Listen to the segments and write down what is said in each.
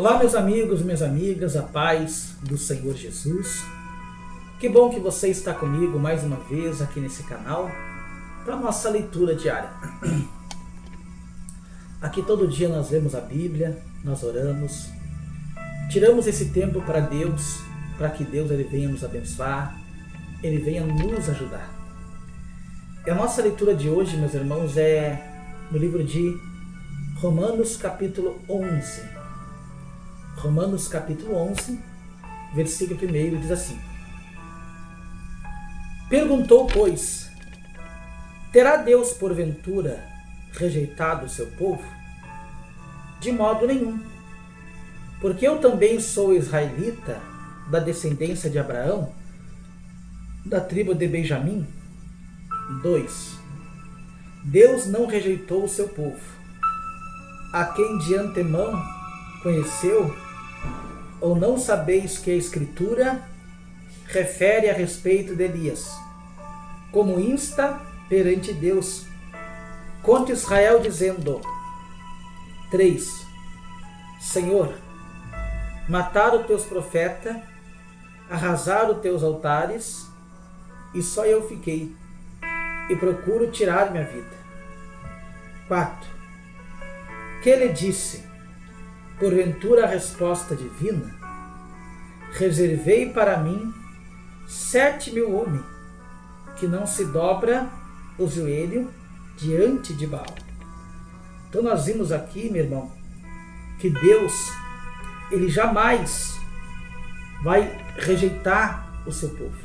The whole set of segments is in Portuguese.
Olá, meus amigos, minhas amigas, a paz do Senhor Jesus. Que bom que você está comigo mais uma vez aqui nesse canal para a nossa leitura diária. Aqui todo dia nós lemos a Bíblia, nós oramos, tiramos esse tempo para Deus, para que Deus ele venha nos abençoar, ele venha nos ajudar. E a nossa leitura de hoje, meus irmãos, é no livro de Romanos capítulo 11. Romanos capítulo 11, versículo 1 diz assim: Perguntou, pois, terá Deus porventura rejeitado o seu povo? De modo nenhum, porque eu também sou israelita, da descendência de Abraão, da tribo de Benjamim. 2. Deus não rejeitou o seu povo, a quem de antemão conheceu. Ou não sabeis que a Escritura refere a respeito de Elias, como insta perante Deus contra Israel, dizendo: 3. Senhor, mataram os teus profetas, arrasaram os teus altares, e só eu fiquei, e procuro tirar minha vida. 4. Que ele disse: porventura a resposta divina, reservei para mim 7.000 homens, que não se dobra o joelho diante de Baal. Então nós vimos aqui, meu irmão, que Deus, ele jamais vai rejeitar o seu povo.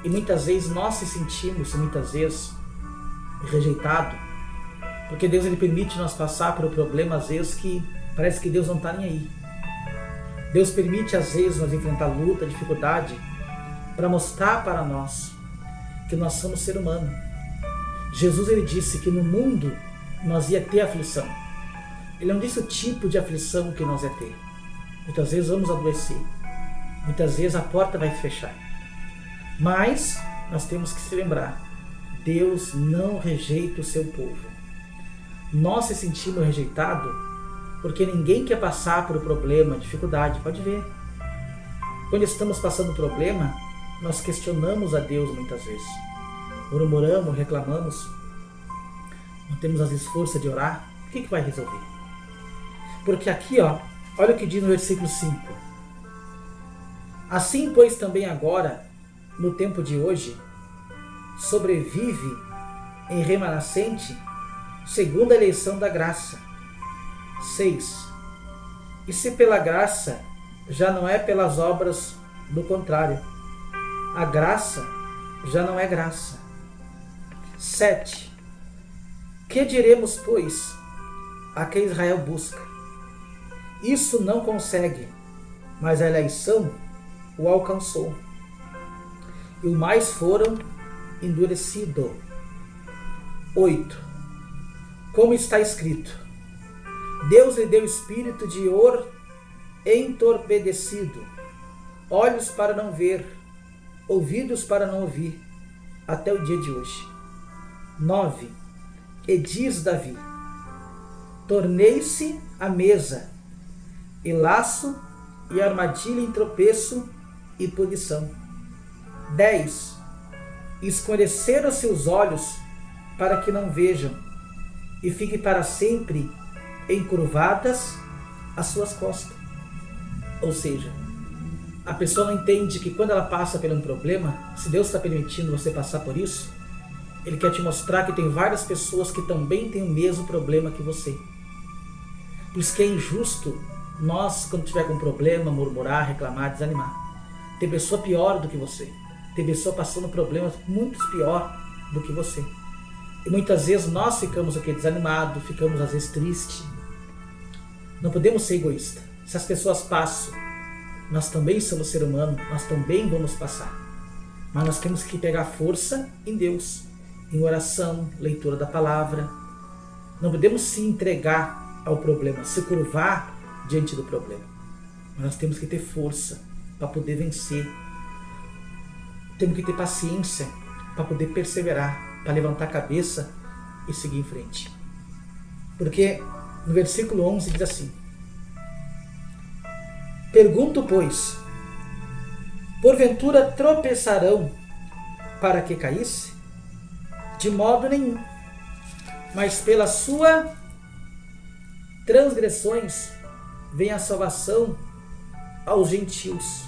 E muitas vezes nós se sentimos, rejeitados, porque Deus ele permite nós passar por um problema, às vezes, que parece que Deus não está nem aí. Deus permite, às vezes, nós enfrentar luta, dificuldade, para mostrar para nós que nós somos ser humano. Jesus ele disse que no mundo nós ia ter aflição. Ele não disse o tipo de aflição que nós ia ter. Muitas vezes vamos adoecer. Muitas vezes a porta vai fechar. Mas nós temos que se lembrar: Deus não rejeita o seu povo. Nós se sentimos rejeitados porque ninguém quer passar por um problema, dificuldade. Pode ver. Quando estamos passando problema, nós questionamos a Deus muitas vezes. Murmuramos, reclamamos. Não temos as forças de orar. O que vai resolver? Porque aqui, olha o que diz no versículo 5. Assim, pois, também agora, no tempo de hoje, sobrevive em remanescente, segundo a eleição da graça. 6. E se pela graça, já não é pelas obras, do contrário, a graça já não é graça. 7. Que diremos, pois, a que Israel busca? Isso não consegue, mas a eleição o alcançou, e o mais foram endurecidos. 8. Como está escrito: Deus lhe deu espírito de entorpecido, olhos para não ver, ouvidos para não ouvir, até o dia de hoje. 9. E diz Davi: tornei-se a mesa, e laço, e armadilha em tropeço e punição. 10. Escureceram seus olhos para que não vejam, e fiquem para sempre encurvadas as suas costas. Ou seja, a pessoa não entende que quando ela passa por um problema, se Deus está permitindo você passar por isso, Ele quer te mostrar que tem várias pessoas que também têm o mesmo problema que você. Por isso que é injusto nós, quando tiver com problema, murmurar, reclamar, desanimar. Tem pessoa pior do que você. Tem pessoa passando problemas muito pior do que você. E muitas vezes nós ficamos desanimados, ficamos às vezes tristes. Não podemos ser egoístas. Se as pessoas passam, nós também somos ser humano, nós também vamos passar. Mas nós temos que pegar força em Deus, em oração, leitura da palavra. Não podemos se entregar ao problema, se curvar diante do problema. Mas nós temos que ter força para poder vencer. Temos que ter paciência para poder perseverar, para levantar a cabeça e seguir em frente. Porque no versículo 11 diz assim: Pergunto, pois, porventura tropeçarão para que caísse? De modo nenhum, mas pelas suas transgressões vem a salvação aos gentios,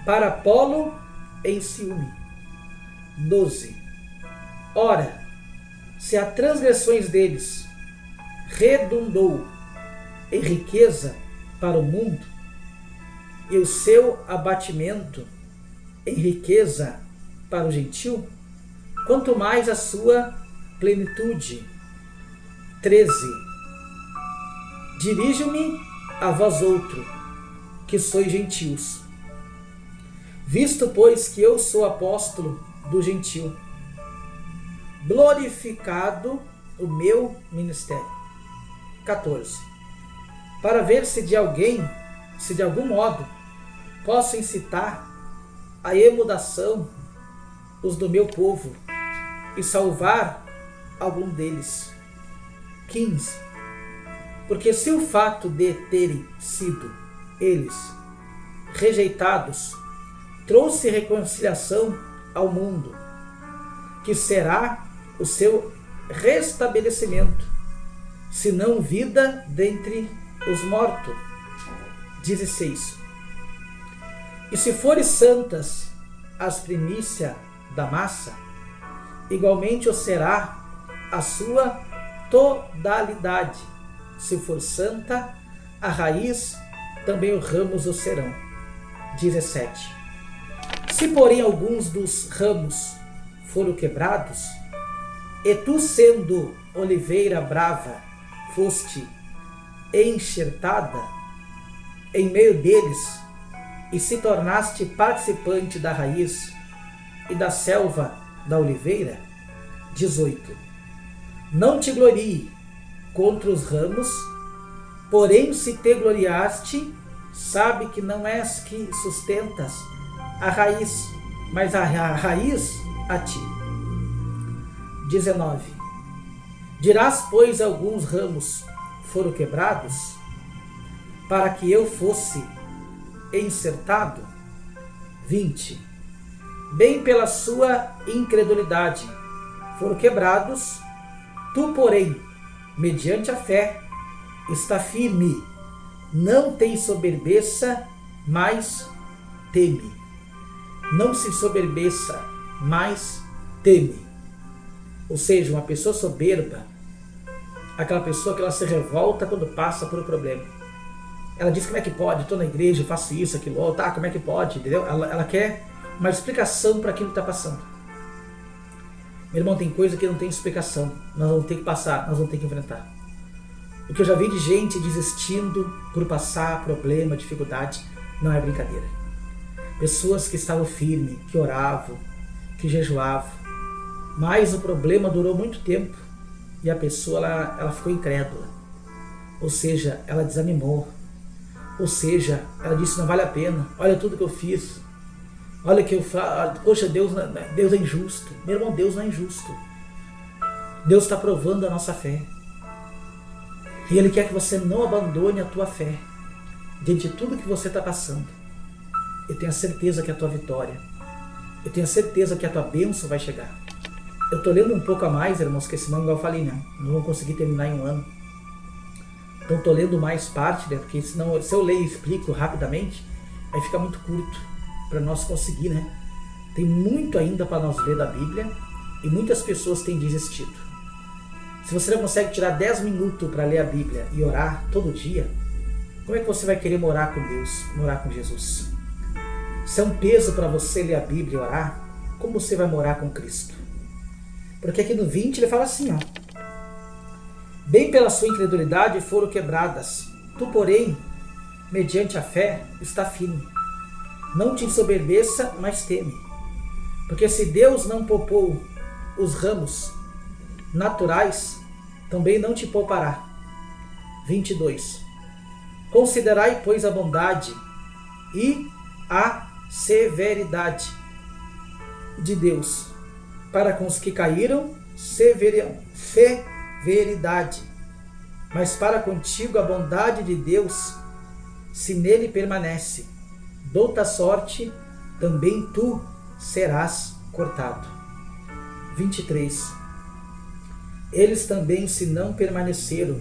para Apolo em ciúme. 12. Ora, se as transgressões deles redundou em riqueza para o mundo, e o seu abatimento em riqueza para o gentil, quanto mais a sua plenitude. 13. Dirijo-me a vós outro, que sois gentios. Visto, pois, que eu sou apóstolo do gentil, glorificado o meu ministério. 14. Para ver se de algum modo, posso incitar a emudação os do meu povo e salvar algum deles. 15. Porque se o fato de terem sido eles rejeitados trouxe reconciliação ao mundo, que será o seu restabelecimento, se não vida dentre os mortos. 16. E se forem santas as primícias da massa, igualmente o será a sua totalidade. Se for santa a raiz, também os ramos o serão. 17. Se porém alguns dos ramos foram quebrados, e tu, sendo oliveira brava, foste enxertada em meio deles, e se tornaste participante da raiz e da selva da oliveira. 18. Não te glorie contra os ramos, porém se te gloriaste, sabe que não és que sustentas a raiz, mas a raiz a ti. 19. Dirás, pois, alguns ramos foram quebrados, para que eu fosse encertado. 20. Bem pela sua incredulidade foram quebrados, tu, porém, mediante a fé, está firme, não tem soberbeça, mas teme. Não se soberbeça, mas teme. Ou seja, uma pessoa soberba, aquela pessoa que ela se revolta quando passa por um problema. Ela diz: como é que pode? Estou na igreja, faço isso, aquilo, tá, como é que pode? Entendeu? Ela quer uma explicação para aquilo que está passando. Meu irmão, tem coisa que não tem explicação. Nós vamos ter que passar, nós vamos ter que enfrentar. O que eu já vi de gente desistindo por passar problema, dificuldade, não é brincadeira. Pessoas que estavam firmes, que oravam, que jejuavam, mas o problema durou muito tempo e a pessoa ela ficou incrédula. Ou seja, ela desanimou. Ou seja, ela disse: não vale a pena, olha tudo que eu fiz. Olha que eu faço, poxa, Deus é injusto. Meu irmão, Deus não é injusto. Deus está provando a nossa fé. E Ele quer que você não abandone a tua fé diante de tudo que você está passando. Eu tenho a certeza que é a tua vitória. Eu tenho a certeza que a tua bênção vai chegar. Eu estou lendo um pouco a mais, irmãos, porque senão, igual eu falei, não vou conseguir terminar em um ano. Então estou lendo mais parte, né? Porque senão, se eu leio e explico rapidamente, aí fica muito curto para nós conseguir, né? Tem muito ainda para nós ler da Bíblia e muitas pessoas têm desistido. Se você não consegue tirar 10 minutos para ler a Bíblia e orar todo dia, como é que você vai querer morar com Deus, morar com Jesus? Se é um peso para você ler a Bíblia e orar, como você vai morar com Cristo? Porque aqui no 20 ele fala assim, ó: bem pela sua incredulidade foram quebradas, tu, porém, mediante a fé, está firme. Não te ensoberbeça, mas teme. Porque se Deus não poupou os ramos naturais, também não te poupará. 22. Considerai, pois, a bondade e a severidade de Deus para com os que caíram, severidade, mas para contigo a bondade de Deus se nele permanece, douta sorte, também tu serás cortado. 23. Eles também, se não permaneceram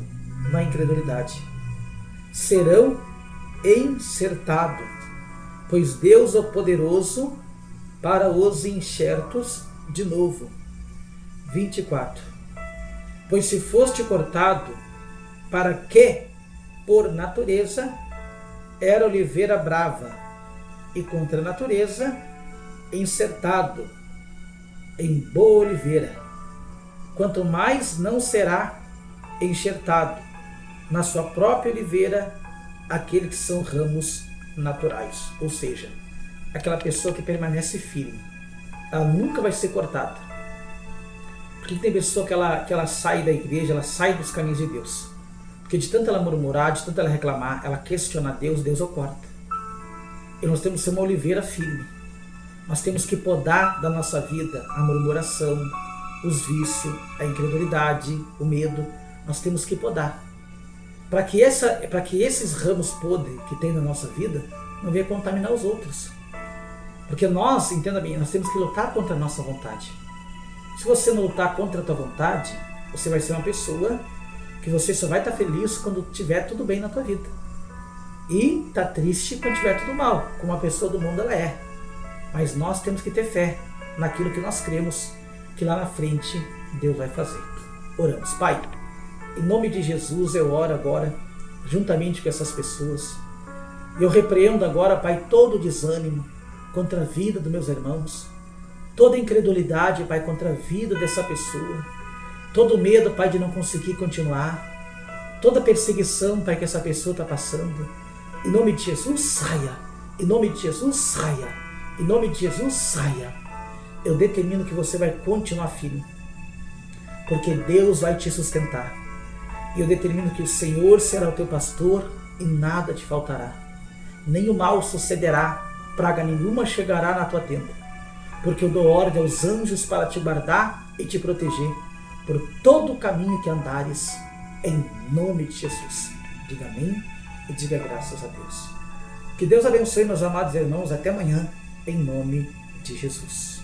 na incredulidade, serão enxertados, pois Deus é o poderoso para os enxertos de novo. 24. Pois se foste cortado, para que, por natureza, era oliveira brava, e contra a natureza, encertado em boa oliveira, quanto mais não será enxertado na sua própria oliveira aquele que são ramos naturais, ou seja, aquela pessoa que permanece firme, ela nunca vai ser cortada. Porque tem pessoa que ela sai da igreja, ela sai dos caminhos de Deus, porque de tanto ela murmurar, de tanto ela reclamar, ela questionar Deus, Deus o corta. E nós temos que ser uma oliveira firme. Nós temos que podar da nossa vida a murmuração, os vícios, a incredulidade, o medo. Nós temos que podar. Para que esses ramos podres que tem na nossa vida não venham contaminar os outros. Porque nós, entenda bem, nós temos que lutar contra a nossa vontade. Se você não lutar contra a tua vontade, você vai ser uma pessoa que você só vai estar feliz quando tiver tudo bem na tua vida. E tá triste quando tiver tudo mal, como a pessoa do mundo ela é. Mas nós temos que ter fé naquilo que nós cremos, que lá na frente Deus vai fazer. Oramos. Pai, em nome de Jesus eu oro agora, juntamente com essas pessoas. Eu repreendo agora, Pai, todo o desânimo contra a vida dos meus irmãos, toda a incredulidade, Pai, contra a vida dessa pessoa, todo o medo, Pai, de não conseguir continuar, toda a perseguição, Pai, que essa pessoa está passando. Em nome de Jesus, saia. Em nome de Jesus, saia. Em nome de Jesus, saia. Eu determino que você vai continuar firme, porque Deus vai te sustentar. E eu determino que o Senhor será o teu pastor e nada te faltará. Nem o mal sucederá, praga nenhuma chegará na tua tenda, porque eu dou ordem aos anjos para te guardar e te proteger por todo o caminho que andares, em nome de Jesus. Diga amém e diga graças a Deus. Que Deus abençoe, meus amados irmãos. Até amanhã, em nome de Jesus.